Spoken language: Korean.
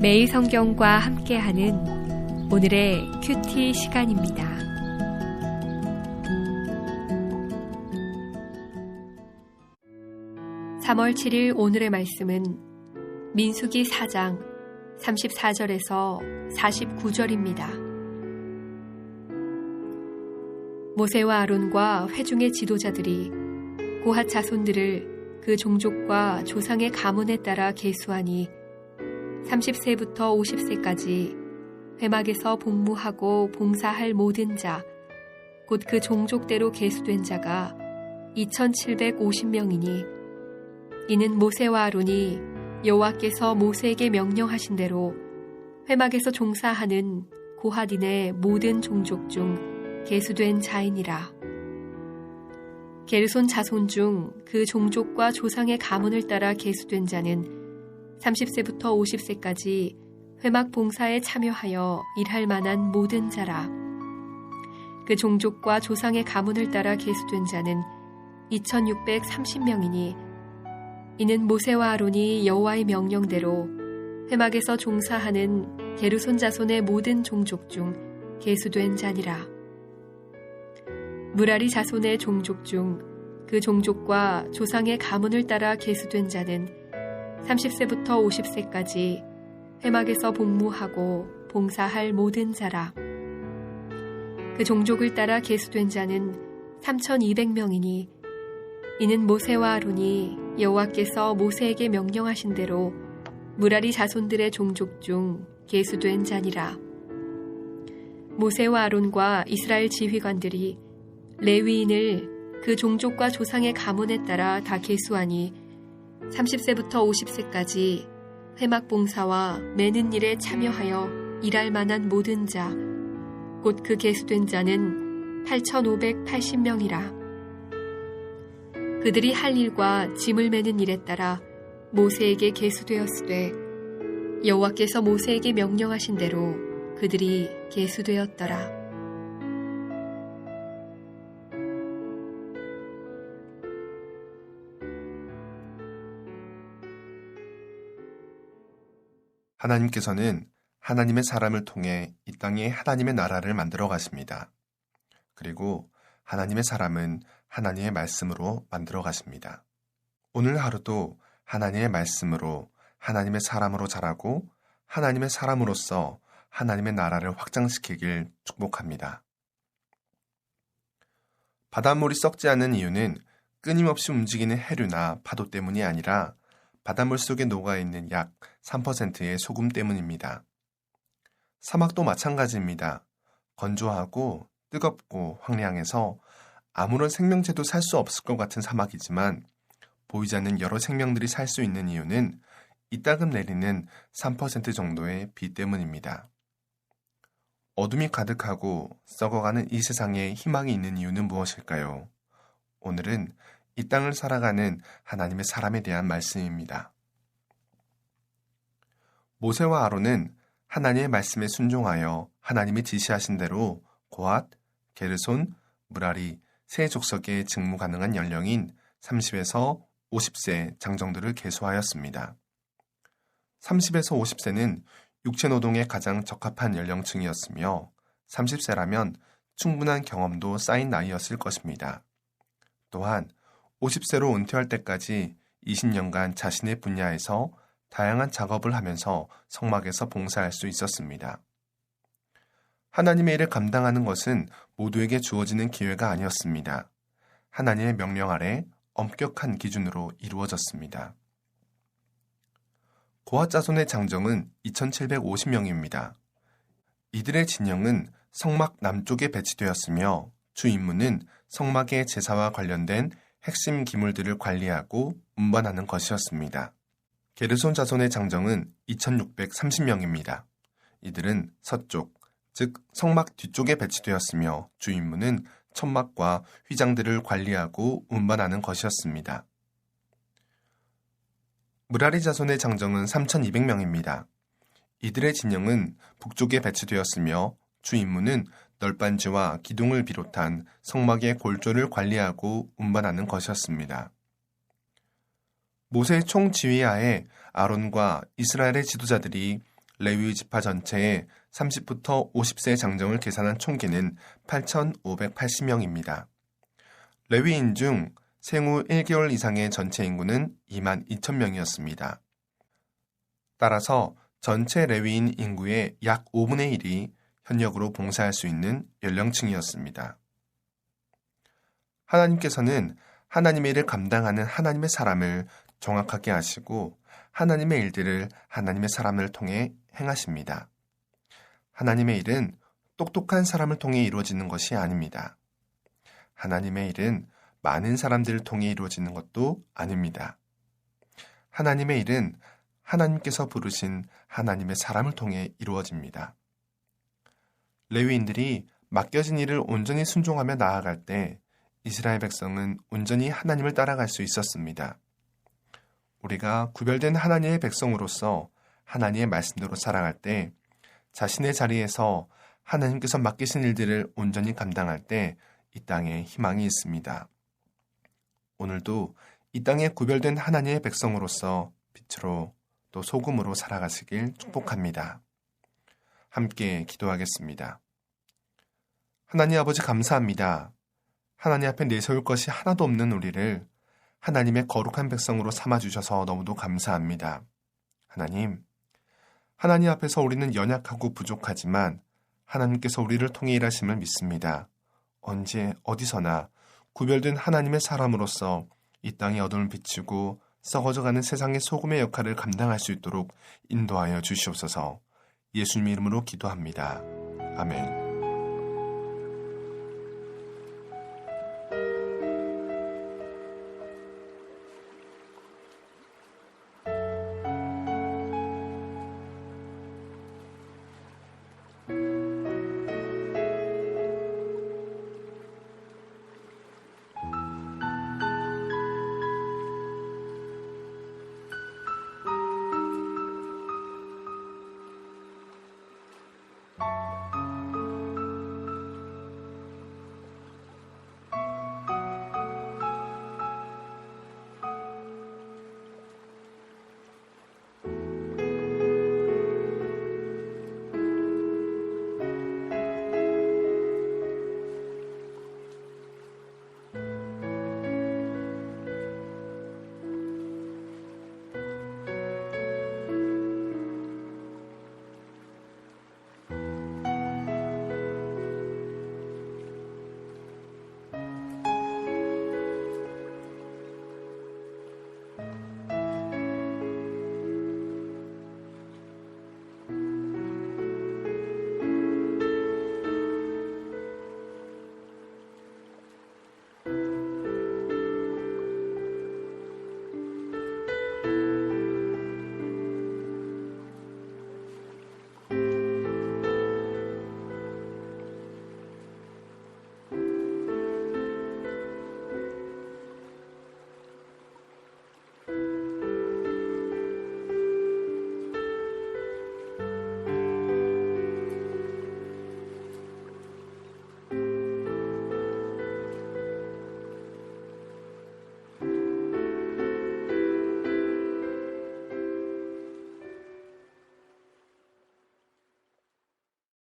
매일 성경과 함께하는 오늘의 큐티 시간입니다. (3월 7일) 오늘의 말씀은 민수기 4장 34절에서 49절입니다. 모세와 아론과 회중의 지도자들이 고핫 자손들을 그 종족과 조상의 가문에 따라 계수하니 30세부터 50세까지 회막에서 복무하고 봉사할 모든 자, 곧 그 종족대로 계수된 자가 2750명이니 이는 모세와 아론이 여호와께서 모세에게 명령하신 대로 회막에서 종사하는 고핫인의 모든 종족 중 계수된 자이니라. 게르손 자손 중 그 종족과 조상의 가문을 따라 계수된 자는 30세부터 50세까지 회막 봉사에 참여하여 일할 만한 모든 자라. 그 종족과 조상의 가문을 따라 계수된 자는 2630명이니 이는 모세와 아론이 여호와의 명령대로 회막에서 종사하는 게르손 자손의 모든 종족 중 계수된 자니라. 무라리 자손의 종족 중 그 종족과 조상의 가문을 따라 계수된 자는 30세부터 50세까지 회막에서 복무하고 봉사할 모든 자라. 그 종족을 따라 계수된 자는 3200명이니 이는 모세와 아론이 여호와께서 모세에게 명령하신 대로 무라리 자손들의 종족 중 계수된 자니라. 모세와 아론과 이스라엘 지휘관들이 레위인을 그 종족과 조상의 가문에 따라 다 계수하니 30세부터 50세까지 회막 봉사와 매는 일에 참여하여 일할 만한 모든 자, 곧 그 계수된 자는 8580명이라. 그들이 할 일과 짐을 매는 일에 따라 모세에게 계수되었으되 여호와께서 모세에게 명령하신 대로 그들이 계수되었더라. 하나님께서는 하나님의 사람을 통해 이 땅에 하나님의 나라를 만들어 가십니다. 그리고 하나님의 사람은 하나님의 말씀으로 만들어 가십니다. 오늘 하루도 하나님의 말씀으로 하나님의 사람으로 자라고 하나님의 사람으로서 하나님의 나라를 확장시키길 축복합니다. 바닷물이 썩지 않는 이유는 끊임없이 움직이는 해류나 파도 때문이 아니라 바닷물 속에 녹아있는 약 3%의 소금 때문입니다. 사막도 마찬가지입니다. 건조하고 뜨겁고 황량해서 아무런 생명체도 살 수 없을 것 같은 사막이지만 보이지 않는 여러 생명들이 살 수 있는 이유는 이따금 내리는 3% 정도의 비 때문입니다. 어둠이 가득하고 썩어가는 이 세상에 희망이 있는 이유는 무엇일까요? 오늘은 이 땅을 살아가는 하나님의 사람에 대한 말씀입니다. 모세와 아론은 하나님의 말씀에 순종하여 하나님이 지시하신 대로 고핫, 게르손, 무라리 세 족속의 직무 가능한 연령인 30에서 50세 장정들을 계수하였습니다. 30에서 50세는 육체노동에 가장 적합한 연령층이었으며 30세라면 충분한 경험도 쌓인 나이였을 것입니다. 또한 50세로 은퇴할 때까지 20년간 자신의 분야에서 다양한 작업을 하면서 성막에서 봉사할 수 있었습니다. 하나님의 일을 감당하는 것은 모두에게 주어지는 기회가 아니었습니다. 하나님의 명령 아래 엄격한 기준으로 이루어졌습니다. 고핫 자손의 장정은 2750명입니다. 이들의 진영은 성막 남쪽에 배치되었으며 주 임무는 성막의 제사와 관련된 핵심 기물들을 관리하고 운반하는 것이었습니다. 게르손 자손의 장정은 2630명입니다. 이들은 서쪽, 즉 성막 뒤쪽에 배치되었으며 주 임무는 천막과 휘장들을 관리하고 운반하는 것이었습니다. 무라리 자손의 장정은 3200명입니다. 이들의 진영은 북쪽에 배치되었으며 주 임무는 널빤지와 기둥을 비롯한 성막의 골조를 관리하고 운반하는 것이었습니다. 모세의 총지휘하에 아론과 이스라엘의 지도자들이 레위 지파 전체의 30부터 50세 장정을 계산한 총기는 8,580명입니다. 레위인 중 생후 1개월 이상의 전체 인구는 2만 2천 명이었습니다. 따라서 전체 레위인 인구의 약 5분의 1이 현역으로 봉사할 수 있는 연령층이었습니다. 하나님께서는 하나님의 일을 감당하는 하나님의 사람을 정확하게 아시고 하나님의 일들을 하나님의 사람을 통해 행하십니다. 하나님의 일은 똑똑한 사람을 통해 이루어지는 것이 아닙니다. 하나님의 일은 많은 사람들을 통해 이루어지는 것도 아닙니다. 하나님의 일은 하나님께서 부르신 하나님의 사람을 통해 이루어집니다. 레위인들이 맡겨진 일을 온전히 순종하며 나아갈 때 이스라엘 백성은 온전히 하나님을 따라갈 수 있었습니다. 우리가 구별된 하나님의 백성으로서 하나님의 말씀대로 살아갈 때 자신의 자리에서 하나님께서 맡기신 일들을 온전히 감당할 때 이 땅에 희망이 있습니다. 오늘도 이 땅에 구별된 하나님의 백성으로서 빛으로 또 소금으로 살아가시길 축복합니다. 함께 기도하겠습니다. 하나님 아버지 감사합니다. 하나님 앞에 내세울 것이 하나도 없는 우리를 하나님의 거룩한 백성으로 삼아주셔서 너무도 감사합니다. 하나님 앞에서 우리는 연약하고 부족하지만 하나님께서 우리를 통해 일하심을 믿습니다. 언제 어디서나 구별된 하나님의 사람으로서 이 땅의 어둠을 비추고 썩어져가는 세상의 소금의 역할을 감당할 수 있도록 인도하여 주시옵소서. 예수님 이름으로 기도합니다. 아멘.